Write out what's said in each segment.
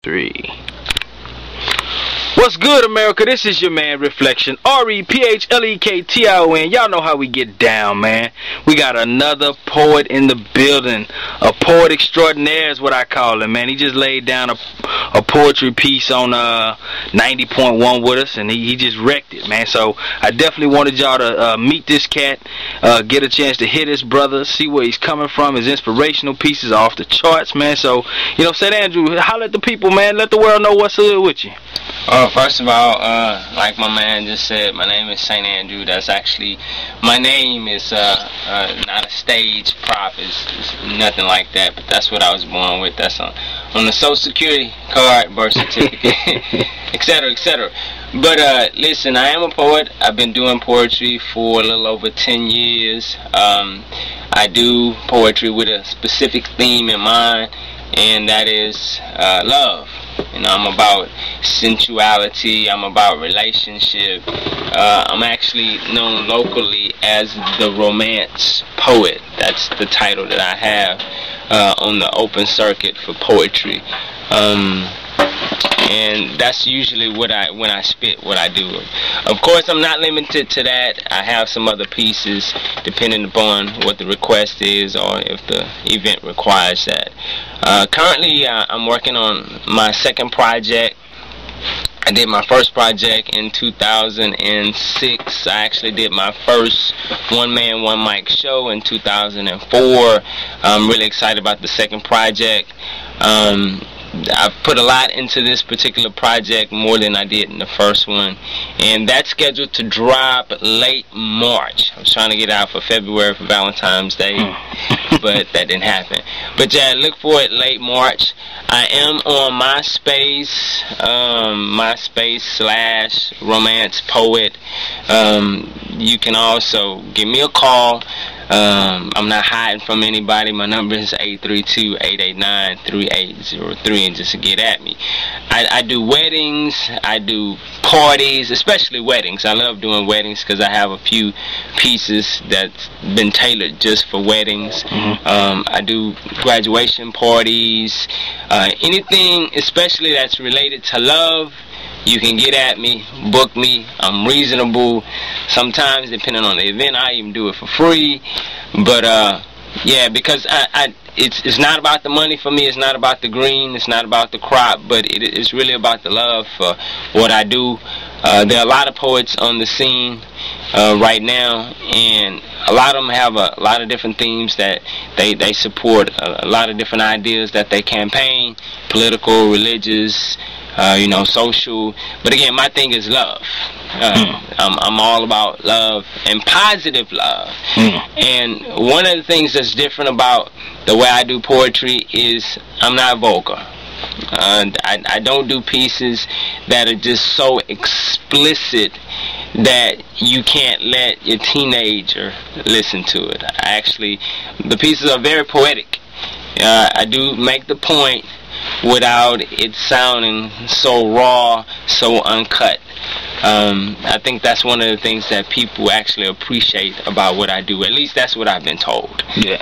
3. What's good, America? This is your man, Rephlektion. Rephlektion. Y'all know how we get down, man. We got another poet in the building. A poet extraordinaire is what I call him, man. He just laid down a poetry piece on 90.1 with us, and he just wrecked it, man. So I definitely wanted y'all to meet this cat, get a chance to hear this brother, see where he's coming from. His inspirational pieces are off the charts, man. So, you know, St. Andrew, holler at the people, man. Let the world know what's good with you. First of all, like my man just said, my name is St. Andrew. That's actually, my name is not a stage prop. It's nothing like that, but that's what I was born with. That's on the Social Security card, birth certificate, etc., etc. But listen, I am a poet. I've been doing poetry for a little over 10 years. I do poetry with a specific theme in mind, and that is love. You know, I'm about sensuality, I'm about relationship. I'm actually known locally as the romance poet. That's the title that I have on the open circuit for poetry. And that's usually when I spit what I do. Of course, I'm not limited to that. I have some other pieces depending upon what the request is or if the event requires that. Currently, I'm working on my second project. I did my first project in 2006. I actually did my first one-man, one-mic show in 2004. I'm really excited about the second project. I've put a lot into this particular project, more than I did in the first one, and that's scheduled to drop late March. I was trying to get out for February for Valentine's Day, but that didn't happen. But yeah, look for it late March. I am on MySpace, MySpace/romance poet. You can also give me a call. I'm not hiding from anybody. My number is 832-889-3803, and just get at me. I do weddings, I do parties, especially weddings. I love doing weddings because I have a few pieces that's been tailored just for weddings. I do graduation parties, anything especially that's related to love. You can get at me, book me. I'm reasonable. Sometimes, depending on the event, I even do it for free. But yeah, because it's not about the money for me. It's not about the green. It's not about the crop. But it's really about the love for what I do. There are a lot of poets on the scene right now, and a lot of them have a lot of different themes that they support. A lot of different ideas that they campaign, political, religious, you know, social. But again, my thing is love. I'm all about love and positive love. And one of the things that's different about the way I do poetry is I'm not vulgar. I don't do pieces that are just so explicit that you can't let your teenager listen to it. The pieces are very poetic. I do make the point without it sounding so raw, so uncut. I think that's one of the things that people actually appreciate about what I do. At least that's what I've been told. Yeah.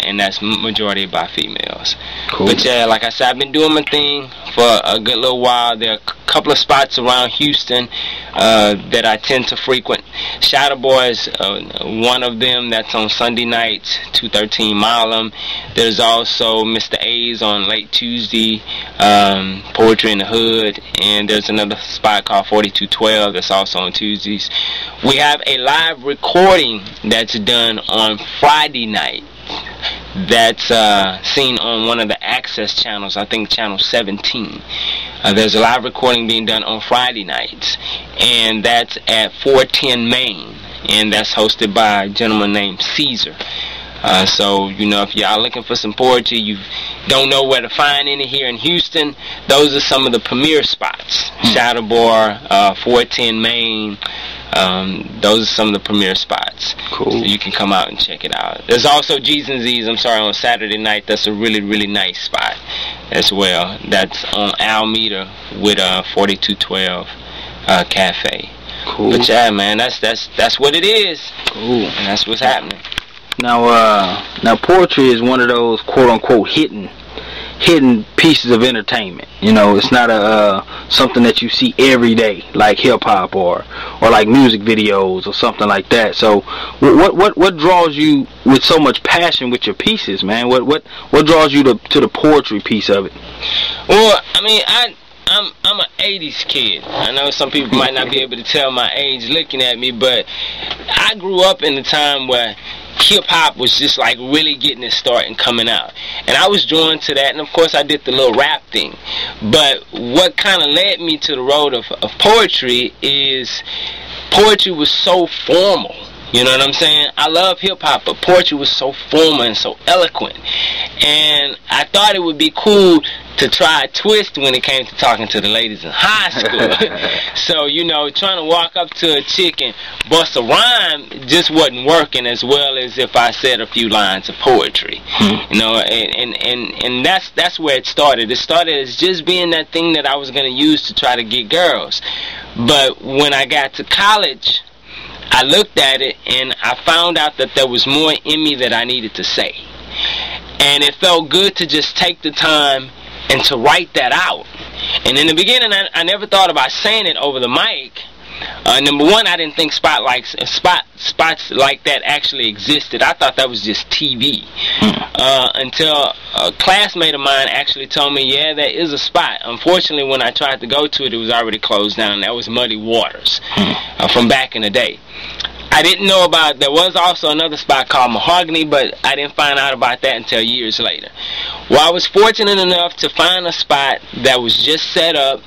And that's majority by females. Cool. But yeah, like I said, I've been doing my thing for a good little while. There are a couple of spots around Houston that I tend to frequent. Shadow Boys, one of them, that's on Sunday nights, 213 Milam. There's also Mr. A's on late Tuesday, Poetry in the Hood, and there's another spot called 4212 that's also on Tuesdays. We have a live recording that's done on Friday night. That's seen on one of the access channels, I think channel 17. There's a live recording being done on Friday nights, and that's at 410 Main, and that's hosted by a gentleman named Caesar. So, you know, if y'all looking for some poetry, you don't know where to find any here in Houston, those are some of the premier spots. Shadow Bar, 410 Main, those are some of the premier spots. Cool. So you can come out and check it out. There's also G's and Z's, on Saturday night. That's a really, really nice spot as well. That's on Alameda with 4212 Cafe. Cool. But yeah, man, that's what it is. Cool. And that's what's happening. Now poetry is one of those quote-unquote hidden pieces of entertainment. You know, it's not a something that you see every day, like hip hop or like music videos or something like that. So, what draws you with so much passion with your pieces, man? What draws you to the poetry piece of it? Well, I mean, I'm an 80s kid. I know some people might not be able to tell my age looking at me, but I grew up in a time where hip-hop was just like really getting its start and coming out, and I was drawn to that. And of course I did the little rap thing, but what kind of led me to the road of poetry is poetry was so formal. You know what I'm saying? I love hip-hop, but poetry was so formal and so eloquent, and I thought it would be cool to try a twist when it came to talking to the ladies in high school. So, you know, trying to walk up to a chick and bust a rhyme just wasn't working as well as if I said a few lines of poetry. You know, and that's where it started. It started as just being that thing that I was going to use to try to get girls. But when I got to college, I looked at it and I found out that there was more in me that I needed to say. And it felt good to just take the time and to write that out. And in the beginning, I never thought about saying it over the mic. Number one, I didn't think spots like that actually existed. I thought that was just TV. Until a classmate of mine actually told me, yeah, there is a spot. Unfortunately, when I tried to go to it, it was already closed down. That was Muddy Waters from back in the day. I didn't know about, there was also another spot called Mahogany, but I didn't find out about that until years later. Well, I was fortunate enough to find a spot that was just set up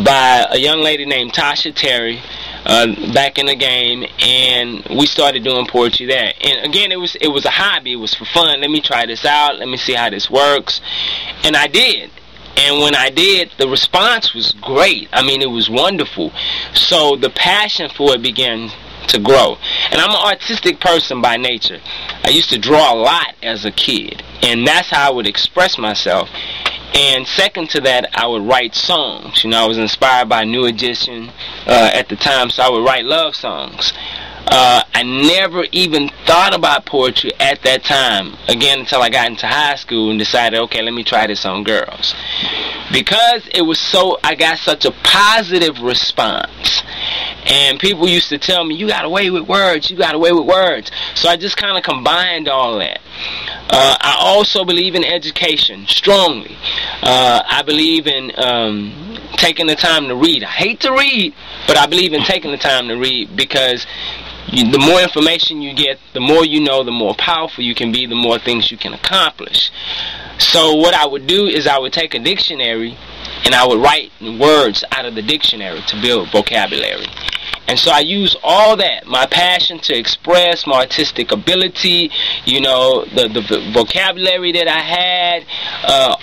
by a young lady named Tasha Terry back in the game, and we started doing poetry there. And again, it was a hobby. It was for fun. Let me try this out. Let me see how this works. And I did. And when I did, the response was great. I mean, it was wonderful. So the passion for it began to grow. And I'm an artistic person by nature. I used to draw a lot as a kid, and that's how I would express myself. And second to that, I would write songs. You know, I was inspired by New Edition at the time, so I would write love songs. I never even thought about poetry at that time, again, until I got into high school and decided, okay, let me try this on girls. Because it was so, I got such a positive response. And people used to tell me, you got away with words, you got away with words. So I just kind of combined all that. I also believe in education strongly. I believe in taking the time to read. I hate to read, but I believe in taking the time to read, because the more information you get, the more you know, the more powerful you can be, the more things you can accomplish. So what I would do is I would take a dictionary and I would write words out of the dictionary to build vocabulary. And so I use all that, my passion to express, my artistic ability, you know, the vocabulary that I had,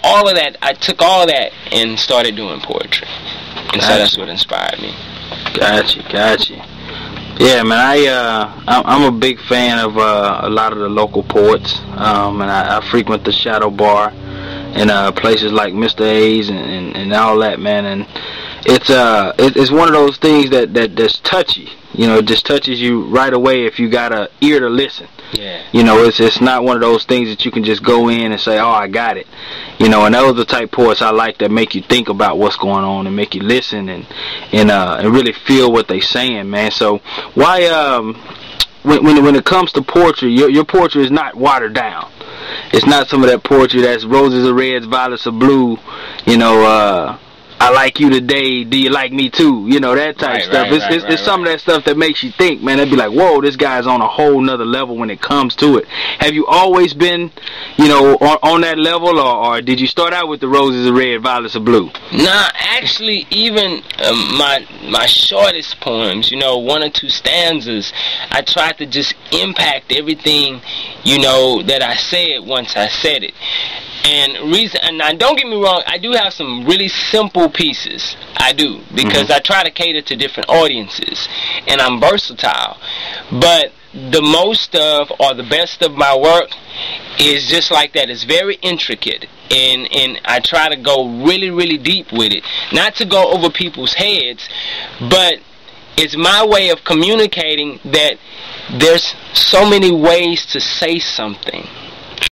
all of that. I took all that and started doing poetry. And so that's what inspired me. Gotcha. Yeah, man, I'm a big fan of a lot of the local poets, and I frequent the Shadow Bar and places like Mr. A's and all that, man. And it's one of those things that's touchy. You know, it just touches you right away if you got an ear to listen. Yeah. You know, it's not one of those things that you can just go in and say, oh, I got it. You know, and those are the type poets I like, that make you think about what's going on and make you listen and really feel what they're saying, man. So why when it comes to poetry, your poetry is not watered down. It's not some of that poetry that's roses are reds, violets are blue, you know, I like you today, do you like me too? You know, that type stuff. It's some of that stuff that makes you think, man. It'd be like, whoa, this guy's on a whole nother level when it comes to it. Have you always been, you know, on that level, or did you start out with the roses are red, violets are blue? Nah, actually, even my shortest poems, you know, 1 or 2 stanzas, I tried to just impact everything, you know, that I said once I said it. And now don't get me wrong, I do have some really simple pieces. I do, because I try to cater to different audiences, and I'm versatile. But the most of, or the best of my work is just like that. It's very intricate, and I try to go really, really deep with it. Not to go over people's heads, but it's my way of communicating that there's so many ways to say something.